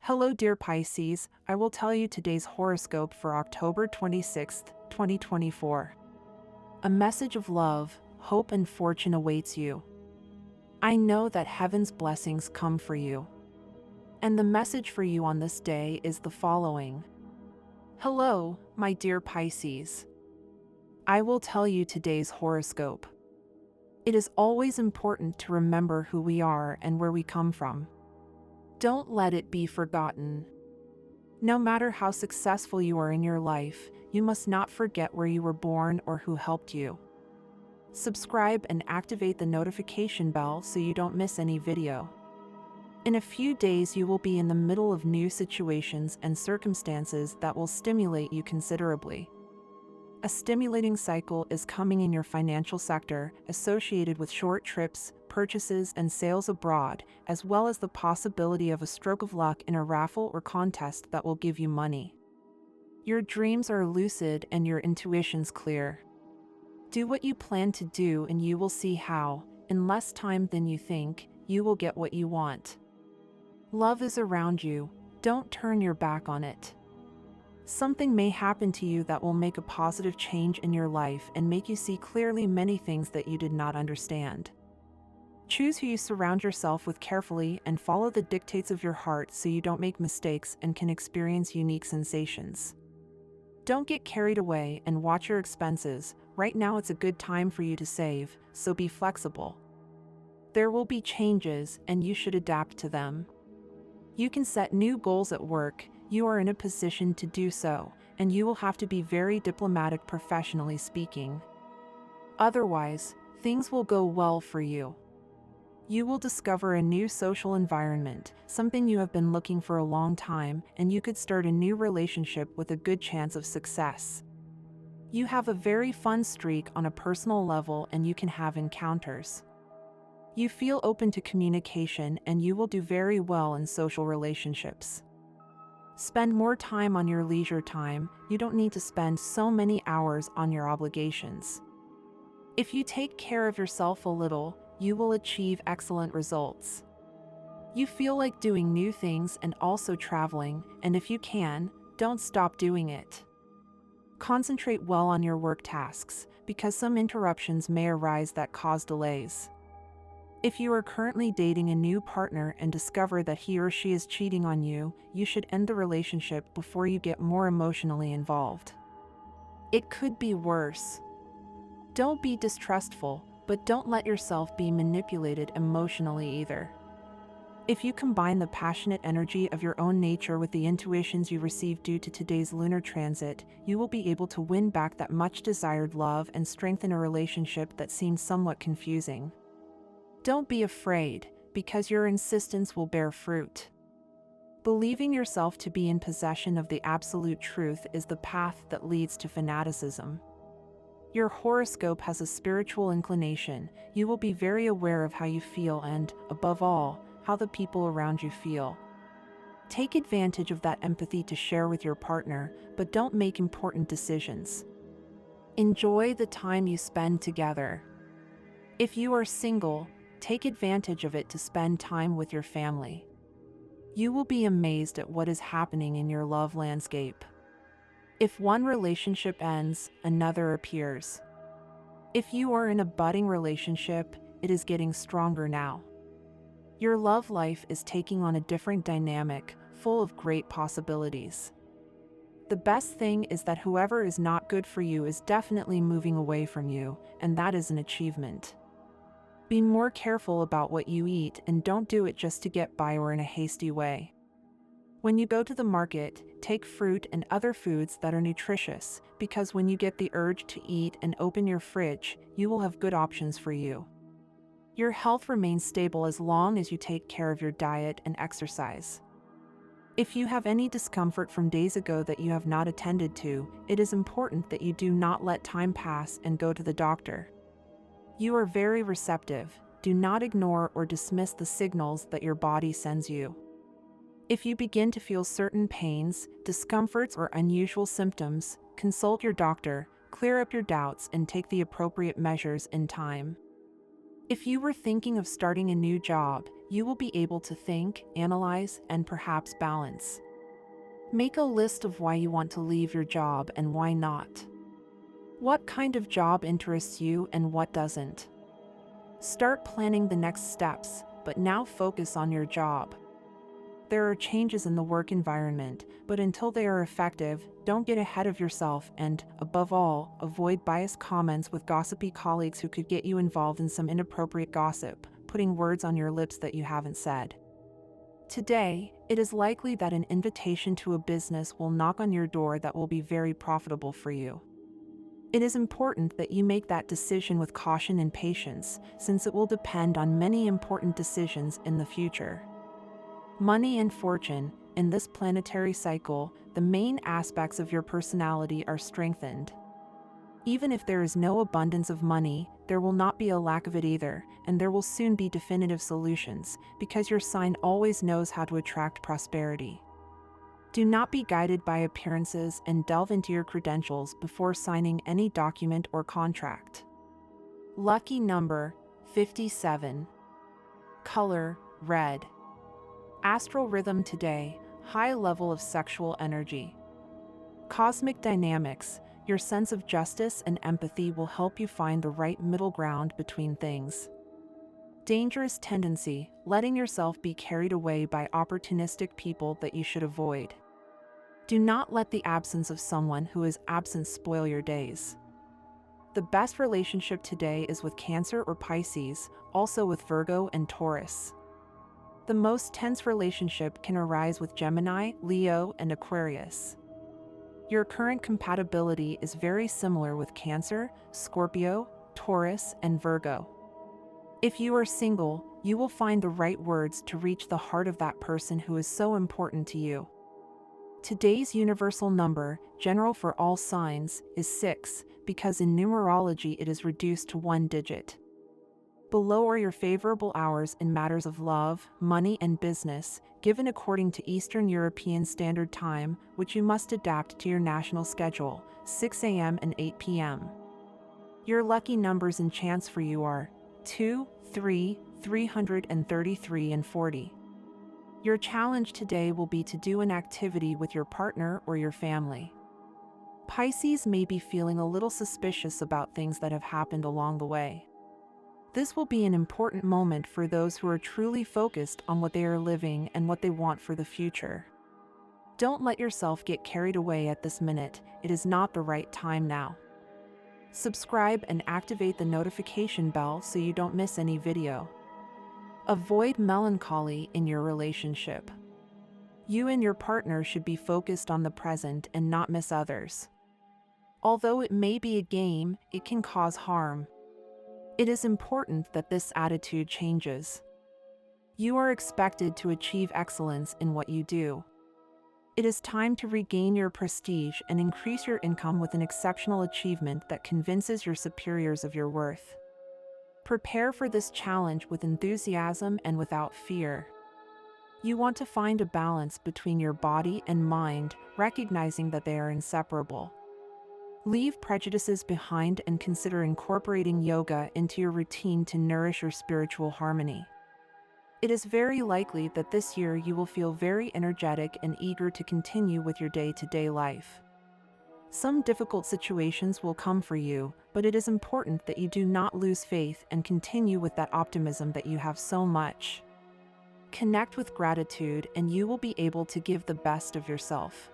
Hello, dear Pisces. I will tell you today's horoscope for October 26th, 2024. A message of love, hope, and fortune awaits you. I know that heaven's blessings come for you. And the message for you on this day is the following. Hello, my dear Pisces. I will tell you today's horoscope. It is always important to remember who we are and where we come from. Don't let it be forgotten. No matter how successful you are in your life, you must not forget where you were born or who helped you. Subscribe and activate the notification bell so you don't miss any video. In a few days, you will be in the middle of new situations and circumstances that will stimulate you considerably. A stimulating cycle is coming in your financial sector, associated with short trips, purchases, and sales abroad, as well as the possibility of a stroke of luck in a raffle or contest that will give you money. Your dreams are lucid and your intuition's clear. Do what you plan to do and you will see how, in less time than you think, you will get what you want. Love is around you. Don't turn your back on it. Something may happen to you that will make a positive change in your life and make you see clearly many things that you did not understand. Choose who you surround yourself with carefully and follow the dictates of your heart so you don't make mistakes and can experience unique sensations. Don't get carried away and watch your expenses. Right now it's a good time for you to save, so be flexible. There will be changes and you should adapt to them. You can set new goals at work. You are in a position to do so, and you will have to be very diplomatic professionally speaking. Otherwise, things will go well for you. You will discover a new social environment, something you have been looking for a long time, and you could start a new relationship with a good chance of success. You have a very fun streak on a personal level and you can have encounters. You feel open to communication and you will do very well in social relationships. Spend more time on your leisure time. You don't need to spend so many hours on your obligations. If you take care of yourself a little, you will achieve excellent results. You feel like doing new things and also traveling, and if you can, don't stop doing it. Concentrate well on your work tasks, because some interruptions may arise that cause delays. If you are currently dating a new partner and discover that he or she is cheating on you, you should end the relationship before you get more emotionally involved. It could be worse. Don't be distrustful, but don't let yourself be manipulated emotionally either. If you combine the passionate energy of your own nature with the intuitions you receive due to today's lunar transit, you will be able to win back that much desired love and strengthen a relationship that seemed somewhat confusing. Don't be afraid, because your insistence will bear fruit. Believing yourself to be in possession of the absolute truth is the path that leads to fanaticism. Your horoscope has a spiritual inclination. You will be very aware of how you feel and, above all, how the people around you feel. Take advantage of that empathy to share with your partner, but don't make important decisions. Enjoy the time you spend together. If you are single, take advantage of it to spend time with your family. You will be amazed at what is happening in your love landscape. If one relationship ends, another appears. If you are in a budding relationship, it is getting stronger now. Your love life is taking on a different dynamic, full of great possibilities. The best thing is that whoever is not good for you is definitely moving away from you, and that is an achievement. Be more careful about what you eat and don't do it just to get by or in a hasty way. When you go to the market, take fruit and other foods that are nutritious, because when you get the urge to eat and open your fridge, you will have good options for you. Your health remains stable as long as you take care of your diet and exercise. If you have any discomfort from days ago that you have not attended to, it is important that you do not let time pass and go to the doctor. You are very receptive. Do not ignore or dismiss the signals that your body sends you. If you begin to feel certain pains, discomforts, or unusual symptoms, consult your doctor, clear up your doubts, and take the appropriate measures in time. If you were thinking of starting a new job, you will be able to think, analyze, and perhaps balance. Make a list of why you want to leave your job and why not. What kind of job interests you and what doesn't? Start planning the next steps, but now focus on your job. There are changes in the work environment, but until they are effective, don't get ahead of yourself and, above all, avoid biased comments with gossipy colleagues who could get you involved in some inappropriate gossip, putting words on your lips that you haven't said. Today, it is likely that an invitation to a business will knock on your door that will be very profitable for you. It is important that you make that decision with caution and patience, since it will depend on many important decisions in the future. Money and fortune. In this planetary cycle, the main aspects of your personality are strengthened. Even if there is no abundance of money, there will not be a lack of it either, and there will soon be definitive solutions, because your sign always knows how to attract prosperity. Do not be guided by appearances and delve into your credentials before signing any document or contract. Lucky number 57. Color red. Astral rhythm today, high level of sexual energy. Cosmic dynamics, your sense of justice and empathy will help you find the right middle ground between things. Dangerous tendency, letting yourself be carried away by opportunistic people that you should avoid. Do not let the absence of someone who is absent spoil your days. The best relationship today is with Cancer or Pisces, also with Virgo and Taurus. The most tense relationship can arise with Gemini, Leo, and Aquarius. Your current compatibility is very similar with Cancer, Scorpio, Taurus, and Virgo. If you are single, you will find the right words to reach the heart of that person who is so important to you. Today's universal number, general for all signs, is 6, because in numerology it is reduced to one digit. Below are your favorable hours in matters of love, money, and business, given according to Eastern European Standard Time, which you must adapt to your national schedule, 6 a.m. and 8 p.m. Your lucky numbers and chance for you are 2, 3, 333, and 40. Your challenge today will be to do an activity with your partner or your family. Pisces may be feeling a little suspicious about things that have happened along the way. This will be an important moment for those who are truly focused on what they are living and what they want for the future. Don't let yourself get carried away at this minute, it is not the right time now. Subscribe and activate the notification bell so you don't miss any video. Avoid melancholy in your relationship. You and your partner should be focused on the present and not miss others. Although it may be a game, it can cause harm. It is important that this attitude changes. You are expected to achieve excellence in what you do. It is time to regain your prestige and increase your income with an exceptional achievement that convinces your superiors of your worth. Prepare for this challenge with enthusiasm and without fear. You want to find a balance between your body and mind, recognizing that they are inseparable. Leave prejudices behind and consider incorporating yoga into your routine to nourish your spiritual harmony. It is very likely that this year you will feel very energetic and eager to continue with your day-to-day life. Some difficult situations will come for you, but it is important that you do not lose faith and continue with that optimism that you have so much. Connect with gratitude and you will be able to give the best of yourself.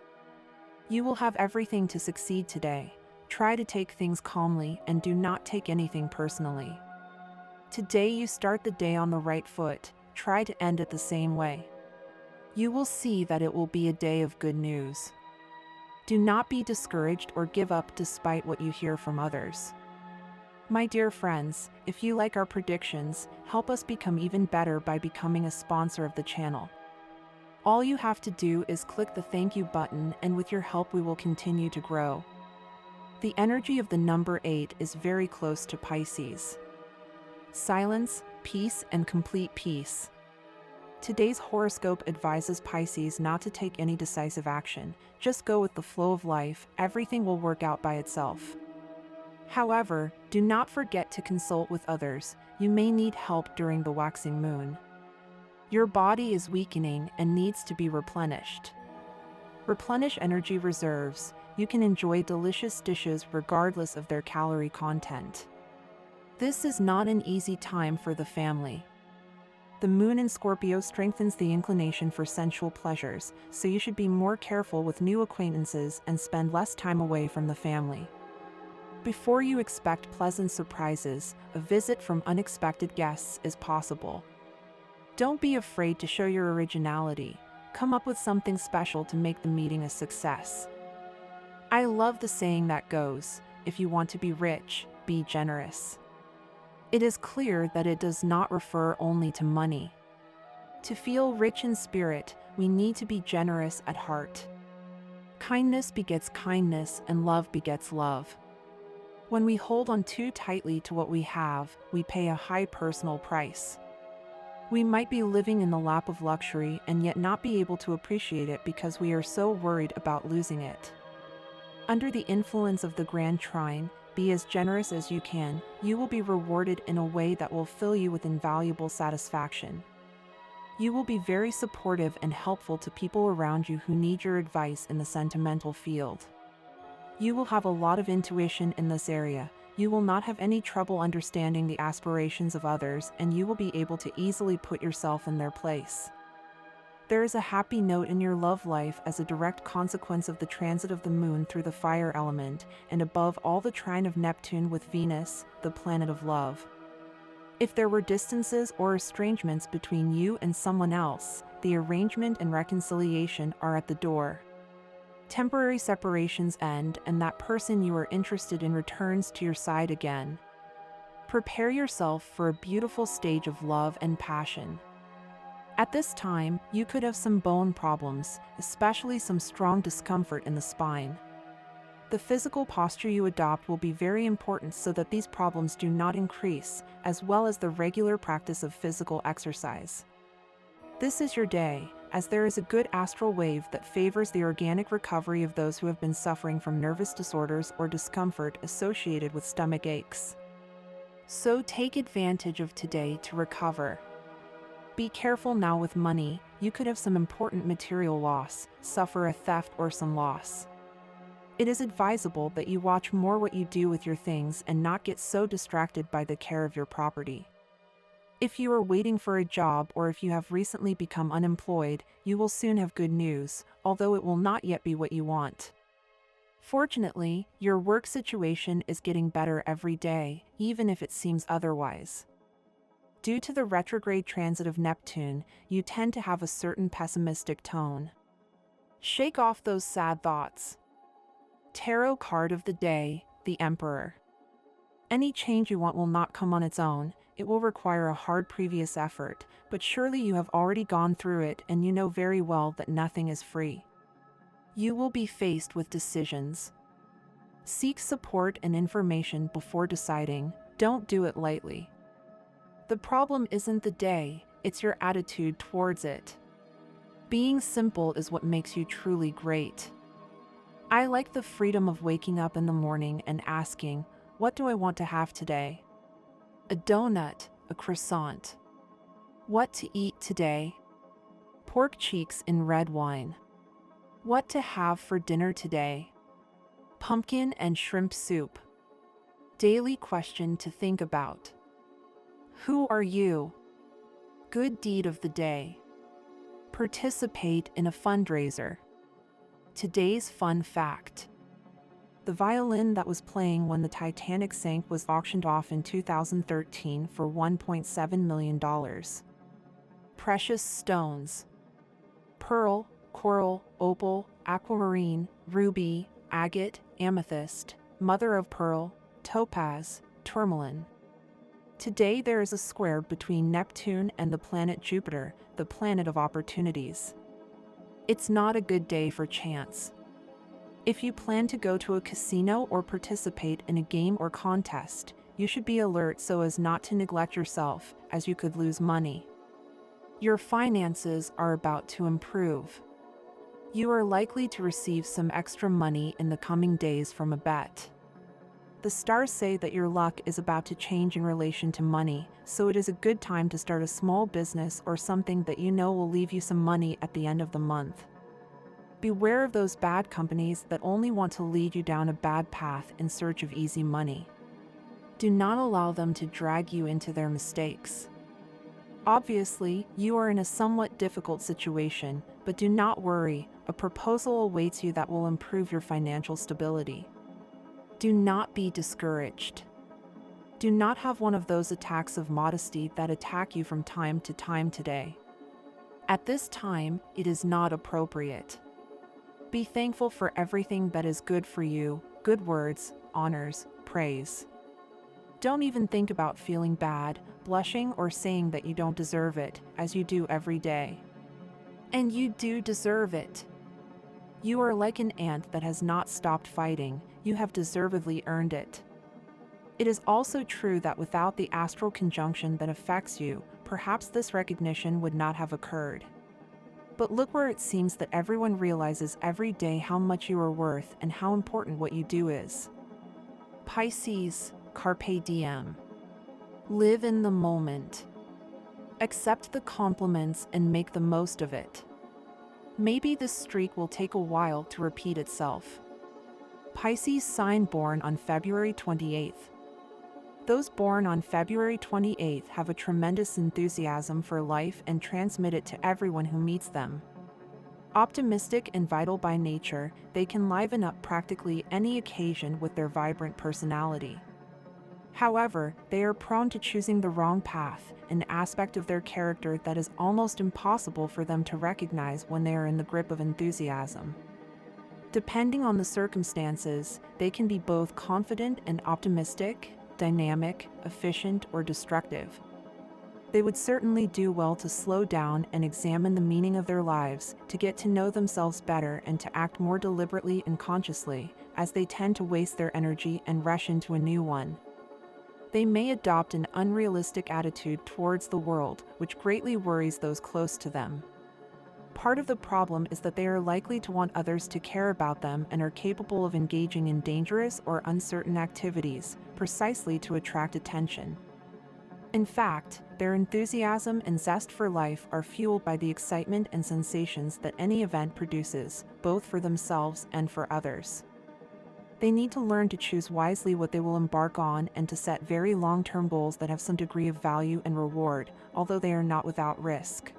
You will have everything to succeed today. Try to take things calmly and do not take anything personally. Today you start the day on the right foot, try to end it the same way. You will see that it will be a day of good news. Do not be discouraged or give up despite what you hear from others. My dear friends, if you like our predictions, help us become even better by becoming a sponsor of the channel. All you have to do is click the thank you button, and with your help we will continue to grow. The energy of the number 8 is very close to Pisces. Silence, peace, and complete peace. Today's horoscope advises Pisces not to take any decisive action, just go with the flow of life, everything will work out by itself. However, do not forget to consult with others, you may need help during the waxing moon. Your body is weakening and needs to be replenished. Replenish energy reserves. You can enjoy delicious dishes regardless of their calorie content. This is not an easy time for the family. The moon in Scorpio strengthens the inclination for sensual pleasures, so you should be more careful with new acquaintances and spend less time away from the family. Before you expect pleasant surprises, a visit from unexpected guests is possible. Don't be afraid to show your originality. Come up with something special to make the meeting a success. I love the saying that goes, if you want to be rich, be generous. It is clear that it does not refer only to money. To feel rich in spirit, we need to be generous at heart. Kindness begets kindness and love begets love. When we hold on too tightly to what we have, we pay a high personal price. We might be living in the lap of luxury and yet not be able to appreciate it because we are so worried about losing it. Under the influence of the Grand Trine, be as generous as you can. You will be rewarded in a way that will fill you with invaluable satisfaction. You will be very supportive and helpful to people around you who need your advice in the sentimental field. You will have a lot of intuition in this area. You will not have any trouble understanding the aspirations of others, and you will be able to easily put yourself in their place. There is a happy note in your love life as a direct consequence of the transit of the moon through the fire element, and above all the trine of Neptune with Venus, the planet of love. If there were distances or estrangements between you and someone else, the arrangement and reconciliation are at the door. Temporary separations end, and that person you are interested in returns to your side again. Prepare yourself for a beautiful stage of love and passion. At this time, you could have some bone problems, especially some strong discomfort in the spine. The physical posture you adopt will be very important so that these problems do not increase, as well as the regular practice of physical exercise. This is your day, as there is a good astral wave that favors the organic recovery of those who have been suffering from nervous disorders or discomfort associated with stomach aches. So take advantage of today to recover. Be careful now with money. You could have some important material loss, suffer a theft or some loss. It is advisable that you watch more what you do with your things and not get so distracted by the care of your property. If you are waiting for a job or if you have recently become unemployed, you will soon have good news, although it will not yet be what you want. Fortunately, your work situation is getting better every day, even if it seems otherwise. Due to the retrograde transit of Neptune, you tend to have a certain pessimistic tone. Shake off those sad thoughts. Tarot card of the day, the Emperor. Any change you want will not come on its own. It will require a hard previous effort, but surely you have already gone through it and you know very well that nothing is free. You will be faced with decisions. Seek support and information before deciding. Don't do it lightly. The problem isn't the day, it's your attitude towards it. Being simple is what makes you truly great. I like the freedom of waking up in the morning and asking, what do I want to have today? A donut, a croissant. What to eat today? Pork cheeks in red wine. What to have for dinner today? Pumpkin and shrimp soup. Daily question to think about. Who are you? Good deed of the day. Participate in a fundraiser. Today's fun fact. The violin that was playing when the Titanic sank was auctioned off in 2013 for $1.7 million. Precious stones. Pearl, coral, opal, aquamarine, ruby, agate, amethyst, mother of pearl, topaz, tourmaline. Today there is a square between Neptune and the planet Jupiter, the planet of opportunities. It's not a good day for chance. If you plan to go to a casino or participate in a game or contest, you should be alert so as not to neglect yourself, as you could lose money. Your finances are about to improve. You are likely to receive some extra money in the coming days from a bet. The stars say that your luck is about to change in relation to money, so it is a good time to start a small business or something that you know will leave you some money at the end of the month. Beware of those bad companies that only want to lead you down a bad path in search of easy money. Do not allow them to drag you into their mistakes. Obviously, you are in a somewhat difficult situation, but do not worry, a proposal awaits you that will improve your financial stability. Do not be discouraged. Do not have one of those attacks of modesty that attack you from time to time today. At this time, it is not appropriate. Be thankful for everything that is good for you, good words, honors, praise. Don't even think about feeling bad, blushing, or saying that you don't deserve it, as you do every day. And you do deserve it. You are like an ant that has not stopped fighting, you have deservedly earned it. It is also true that without the astral conjunction that affects you, perhaps this recognition would not have occurred. But look where it seems that everyone realizes every day how much you are worth and how important what you do is. Pisces, carpe diem. Live in the moment. Accept the compliments and make the most of it. Maybe this streak will take a while to repeat itself. Pisces sign born on February 28th. Those born on February 28th have a tremendous enthusiasm for life and transmit it to everyone who meets them. Optimistic and vital by nature, they can liven up practically any occasion with their vibrant personality. However, they are prone to choosing the wrong path, an aspect of their character that is almost impossible for them to recognize when they are in the grip of enthusiasm. Depending on the circumstances, they can be both confident and optimistic, dynamic, efficient, or destructive. They would certainly do well to slow down and examine the meaning of their lives, to get to know themselves better and to act more deliberately and consciously, as they tend to waste their energy and rush into a new one. They may adopt an unrealistic attitude towards the world, which greatly worries those close to them. Part of the problem is that they are likely to want others to care about them and are capable of engaging in dangerous or uncertain activities, precisely to attract attention. In fact, their enthusiasm and zest for life are fueled by the excitement and sensations that any event produces, both for themselves and for others. They need to learn to choose wisely what they will embark on and to set very long-term goals that have some degree of value and reward, although they are not without risk.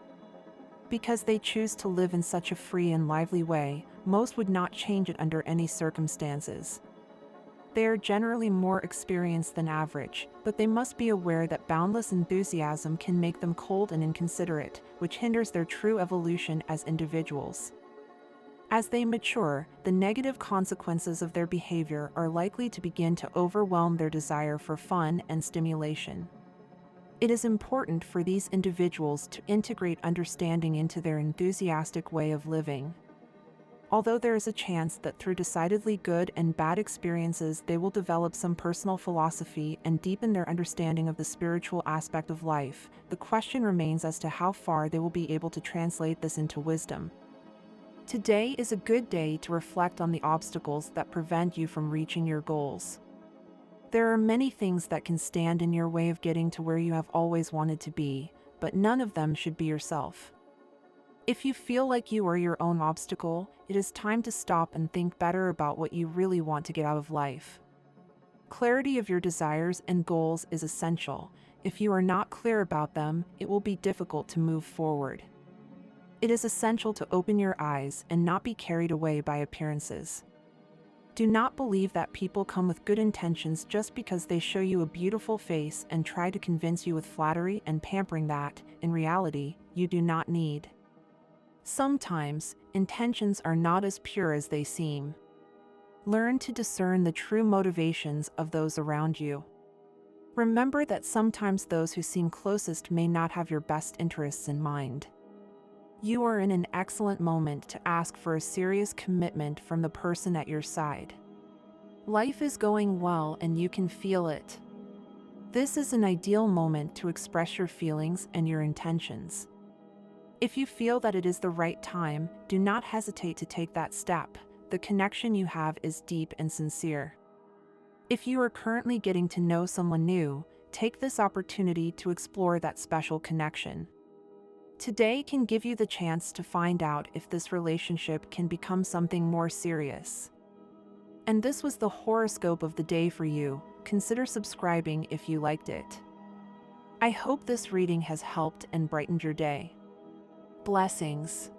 Because they choose to live in such a free and lively way, most would not change it under any circumstances. They are generally more experienced than average, but they must be aware that boundless enthusiasm can make them cold and inconsiderate, which hinders their true evolution as individuals. As they mature, the negative consequences of their behavior are likely to begin to overwhelm their desire for fun and stimulation. It is important for these individuals to integrate understanding into their enthusiastic way of living. Although there is a chance that through decidedly good and bad experiences they will develop some personal philosophy and deepen their understanding of the spiritual aspect of life, the question remains as to how far they will be able to translate this into wisdom. Today is a good day to reflect on the obstacles that prevent you from reaching your goals. There are many things that can stand in your way of getting to where you have always wanted to be, but none of them should be yourself. If you feel like you are your own obstacle, it is time to stop and think better about what you really want to get out of life. Clarity of your desires and goals is essential. If you are not clear about them, it will be difficult to move forward. It is essential to open your eyes and not be carried away by appearances. Do not believe that people come with good intentions just because they show you a beautiful face and try to convince you with flattery and pampering that, in reality, you do not need. Sometimes, intentions are not as pure as they seem. Learn to discern the true motivations of those around you. Remember that sometimes those who seem closest may not have your best interests in mind. You are in an excellent moment to ask for a serious commitment from the person at your side. Life is going well and you can feel it. This is an ideal moment to express your feelings and your intentions. If you feel that it is the right time, do not hesitate to take that step. The connection you have is deep and sincere. If you are currently getting to know someone new, take this opportunity to explore that special connection. Today can give you the chance to find out if this relationship can become something more serious. And this was the horoscope of the day for you. Consider subscribing if you liked it. I hope this reading has helped and brightened your day. Blessings.